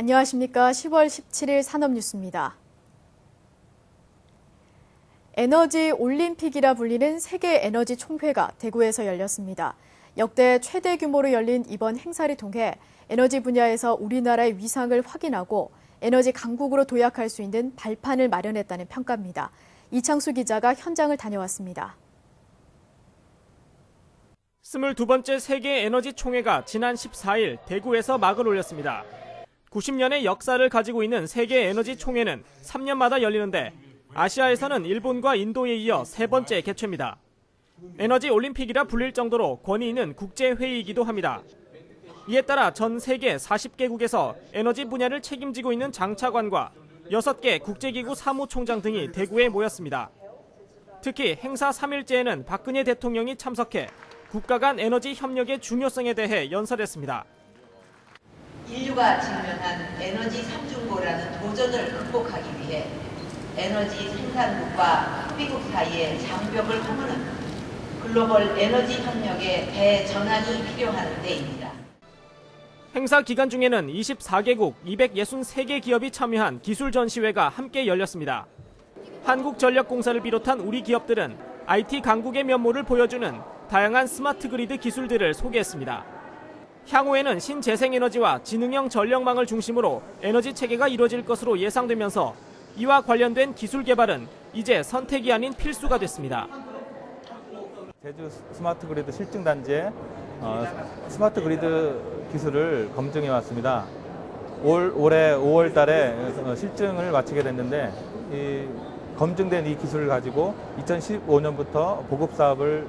안녕하십니까. 10월 17일 산업뉴스입니다. 에너지 올림픽이라 불리는 세계 에너지 총회가 대구에서 열렸습니다. 역대 최대 규모로 열린 이번 행사를 통해 에너지 분야에서 우리나라의 위상을 확인하고 에너지 강국으로 도약할 수 있는 발판을 마련했다는 평가입니다. 이창수 기자가 현장을 다녀왔습니다. 22번째 세계 에너지 총회가 지난 14일 대구에서 막을 올렸습니다. 90년의 역사를 가지고 있는 세계 에너지 총회는 3년마다 열리는데 아시아에서는 일본과 인도에 이어 세 번째 개최입니다. 에너지 올림픽이라 불릴 정도로 권위 있는 국제회의이기도 합니다. 이에 따라 전 세계 40개국에서 에너지 분야를 책임지고 있는 장차관과 6개 국제기구 사무총장 등이 대구에 모였습니다. 특히 행사 3일째에는 박근혜 대통령이 참석해 국가 간 에너지 협력의 중요성에 대해 연설했습니다. 인류가 직면한 에너지 삼중고라는 도전을 극복하기 위해 에너지 생산국과 소비국 사이의 장벽을 허무는 글로벌 에너지 협력의 대전환이 필요한 때입니다. 행사 기간 중에는 24개국 263개 기업이 참여한 기술 전시회가 함께 열렸습니다. 한국전력공사를 비롯한 우리 기업들은 IT 강국의 면모를 보여주는 다양한 스마트 그리드 기술들을 소개했습니다. 향후에는 신재생에너지와 지능형 전력망을 중심으로 에너지 체계가 이루어질 것으로 예상되면서 이와 관련된 기술 개발은 이제 선택이 아닌 필수가 됐습니다. 제주 스마트 그리드 실증단지에 스마트 그리드 기술을 검증해 왔습니다. 올해 5월 달에 실증을 마치게 됐는데 검증된 이 기술을 가지고 2015년부터 보급 사업을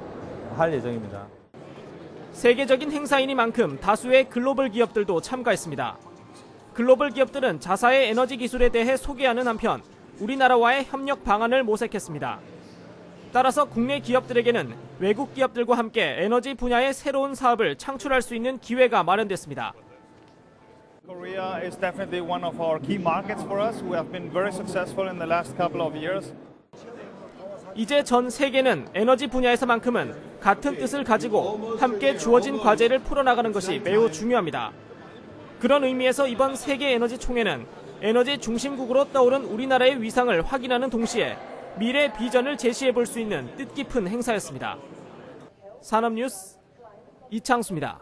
할 예정입니다. 세계적인 행사이니만큼 다수의 글로벌 기업들도 참가했습니다. 글로벌 기업들은 자사의 에너지 기술에 대해 소개하는 한편 우리나라와의 협력 방안을 모색했습니다. 따라서 국내 기업들에게는 외국 기업들과 함께 에너지 분야의 새로운 사업을 창출할 수 있는 기회가 마련됐습니다. Korea is definitely one of our key markets for us. We have been very successful in the last couple of years. 이제 전 세계는 에너지 분야에서만큼은 같은 뜻을 가지고 함께 주어진 과제를 풀어나가는 것이 매우 중요합니다. 그런 의미에서 이번 세계 에너지 총회는 에너지 중심국으로 떠오른 우리나라의 위상을 확인하는 동시에 미래 비전을 제시해 볼 수 있는 뜻깊은 행사였습니다. 산업뉴스 이창수입니다.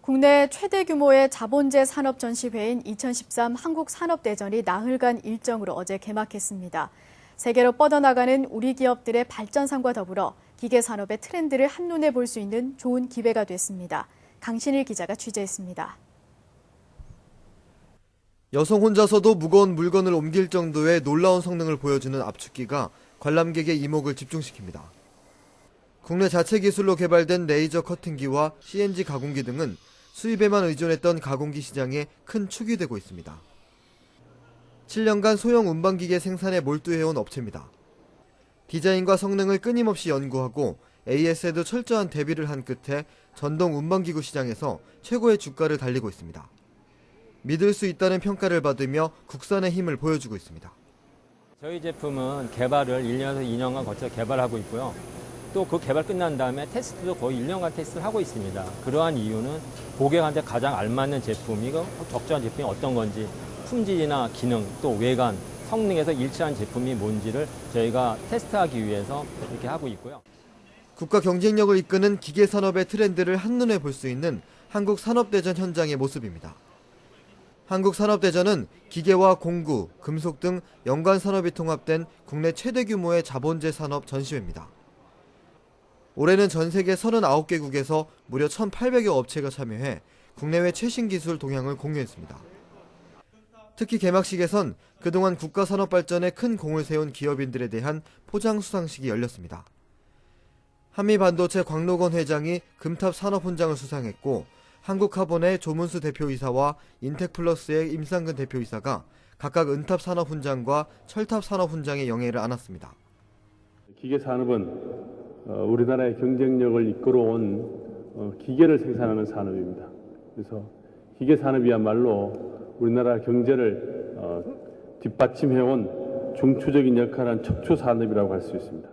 국내 최대 규모의 자본재 산업 전시회인 2013 한국산업대전이 나흘간 일정으로 어제 개막했습니다. 세계로 뻗어나가는 우리 기업들의 발전상과 더불어 기계산업의 트렌드를 한눈에 볼 수 있는 좋은 기회가 됐습니다. 강신일 기자가 취재했습니다. 여성 혼자서도 무거운 물건을 옮길 정도의 놀라운 성능을 보여주는 압축기가 관람객의 이목을 집중시킵니다. 국내 자체 기술로 개발된 레이저 커팅기와 CNG 가공기 등은 수입에만 의존했던 가공기 시장에 큰 축이 되고 있습니다. 7년간 소형 운반기계 생산에 몰두해온 업체입니다. 디자인과 성능을 끊임없이 연구하고 AS에도 철저한 대비를 한 끝에 전동 운반기구 시장에서 최고의 주가를 달리고 있습니다. 믿을 수 있다는 평가를 받으며 국산의 힘을 보여주고 있습니다. 저희 제품은 개발을 1년에서 2년간 거쳐 개발하고 있고요. 또 그 개발 끝난 다음에 테스트도 거의 1년간 테스트를 하고 있습니다. 그러한 이유는 고객한테 가장 알맞는 제품이 적절한 제품이 어떤 건지 품질이나 기능, 또 외관, 성능에서 일치한 제품이 뭔지를 저희가 테스트하기 위해서 이렇게 하고 있고요. 국가 경쟁력을 이끄는 기계산업의 트렌드를 한눈에 볼 수 있는 한국산업대전 현장의 모습입니다. 한국산업대전은 기계와 공구, 금속 등 연관산업이 통합된 국내 최대 규모의 자본재 산업 전시회입니다. 올해는 전 세계 39개국에서 무려 1,800여 업체가 참여해 국내외 최신 기술 동향을 공유했습니다. 특히 개막식에선 그동안 국가 산업 발전에 큰 공을 세운 기업인들에 대한 포장 수상식이 열렸습니다. 한미반도체 광록원 회장이 금탑 산업훈장을 수상했고 한국카본의 조문수 대표이사와 인텍플러스의 임상근 대표이사가 각각 은탑 산업훈장과 철탑 산업훈장의 영예를 안았습니다. 기계산업은 우리나라의 경쟁력을 이끌어온 기계를 생산하는 산업입니다. 그래서 기계산업이야말로 우리나라 경제를 뒷받침해온 중추적인 역할을 한 척추산업이라고 할 수 있습니다.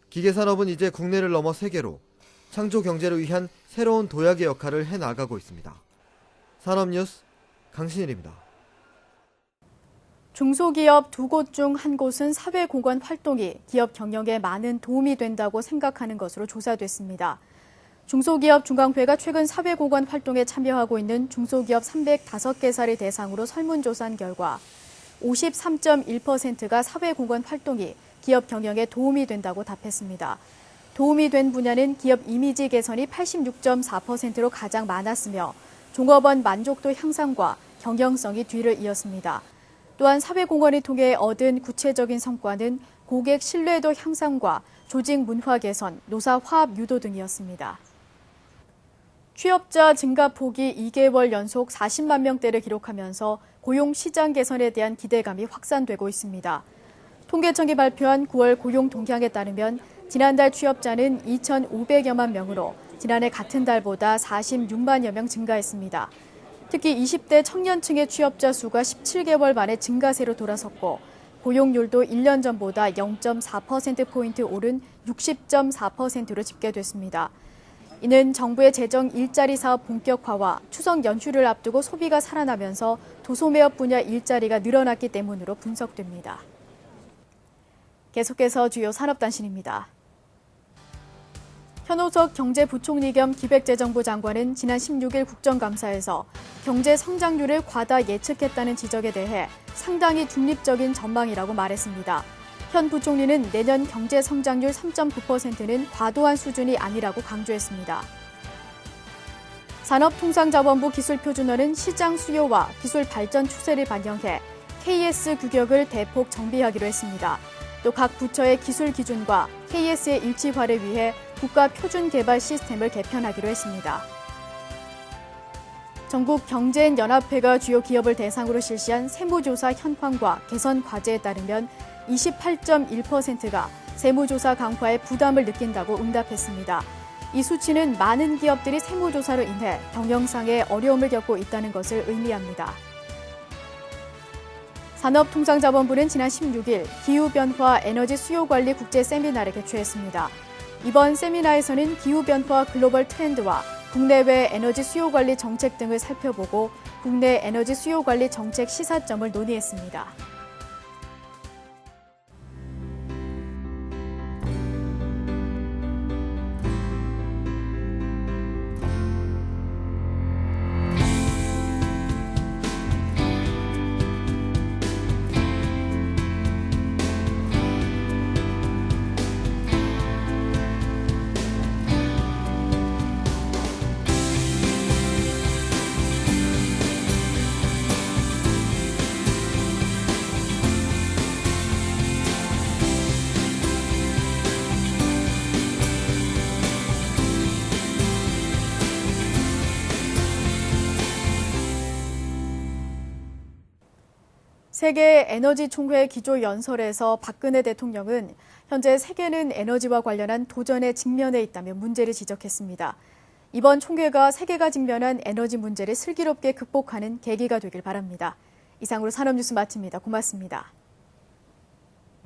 기계산업은 이제 국내를 넘어 세계로 창조 경제를 위한 새로운 도약의 역할을 해나가고 있습니다. 산업뉴스 강신일입니다. 중소기업 2곳 중 1곳은 사회공헌 활동이 기업 경영에 많은 도움이 된다고 생각하는 것으로 조사됐습니다. 중소기업 중앙회가 최근 사회공헌 활동에 참여하고 있는 중소기업 305개사를 대상으로 설문조사한 결과 53.1%가 사회공헌 활동이 기업 경영에 도움이 된다고 답했습니다. 도움이 된 분야는 기업 이미지 개선이 86.4%로 가장 많았으며 종업원 만족도 향상과 경영성이 뒤를 이었습니다. 또한 사회공헌을 통해 얻은 구체적인 성과는 고객 신뢰도 향상과 조직 문화 개선, 노사 화합 유도 등이었습니다. 취업자 증가폭이 2개월 연속 40만 명대를 기록하면서 고용 시장 개선에 대한 기대감이 확산되고 있습니다. 통계청이 발표한 9월 고용 동향에 따르면 지난달 취업자는 2,500여만 명으로 지난해 같은 달보다 46만여 명 증가했습니다. 특히 20대 청년층의 취업자 수가 17개월 만에 증가세로 돌아섰고 고용률도 1년 전보다 0.4%포인트 오른 60.4%로 집계됐습니다. 이는 정부의 재정 일자리 사업 본격화와 추석 연휴를 앞두고 소비가 살아나면서 도소매업 분야 일자리가 늘어났기 때문으로 분석됩니다. 계속해서 주요 산업단신입니다. 현오석 경제부총리 겸 기획재정부 장관은 지난 16일 국정감사에서 경제 성장률을 과다 예측했다는 지적에 대해 상당히 중립적인 전망이라고 말했습니다. 현 부총리는 내년 경제 성장률 3.9%는 과도한 수준이 아니라고 강조했습니다. 산업통상자원부 기술표준원은 시장 수요와 기술 발전 추세를 반영해 KS 규격을 대폭 정비하기로 했습니다. 또 각 부처의 기술 기준과 KS의 일치화를 위해 국가 표준 개발 시스템을 개편하기로 했습니다. 전국 경제인연합회가 주요 기업을 대상으로 실시한 세무조사 현황과 개선 과제에 따르면 28.1%가 세무조사 강화에 부담을 느낀다고 응답했습니다. 이 수치는 많은 기업들이 세무조사로 인해 경영상의 어려움을 겪고 있다는 것을 의미합니다. 산업통상자원부는 지난 16일 기후변화 에너지 수요관리 국제 세미나를 개최했습니다. 이번 세미나에서는 기후변화 글로벌 트렌드와 국내외 에너지 수요관리 정책 등을 살펴보고 국내 에너지 수요관리 정책 시사점을 논의했습니다. 세계 에너지 총회 기조연설에서 박근혜 대통령은 현재 세계는 에너지와 관련한 도전에 직면해 있다며 문제를 지적했습니다. 이번 총회가 세계가 직면한 에너지 문제를 슬기롭게 극복하는 계기가 되길 바랍니다. 이상으로 산업뉴스 마칩니다. 고맙습니다.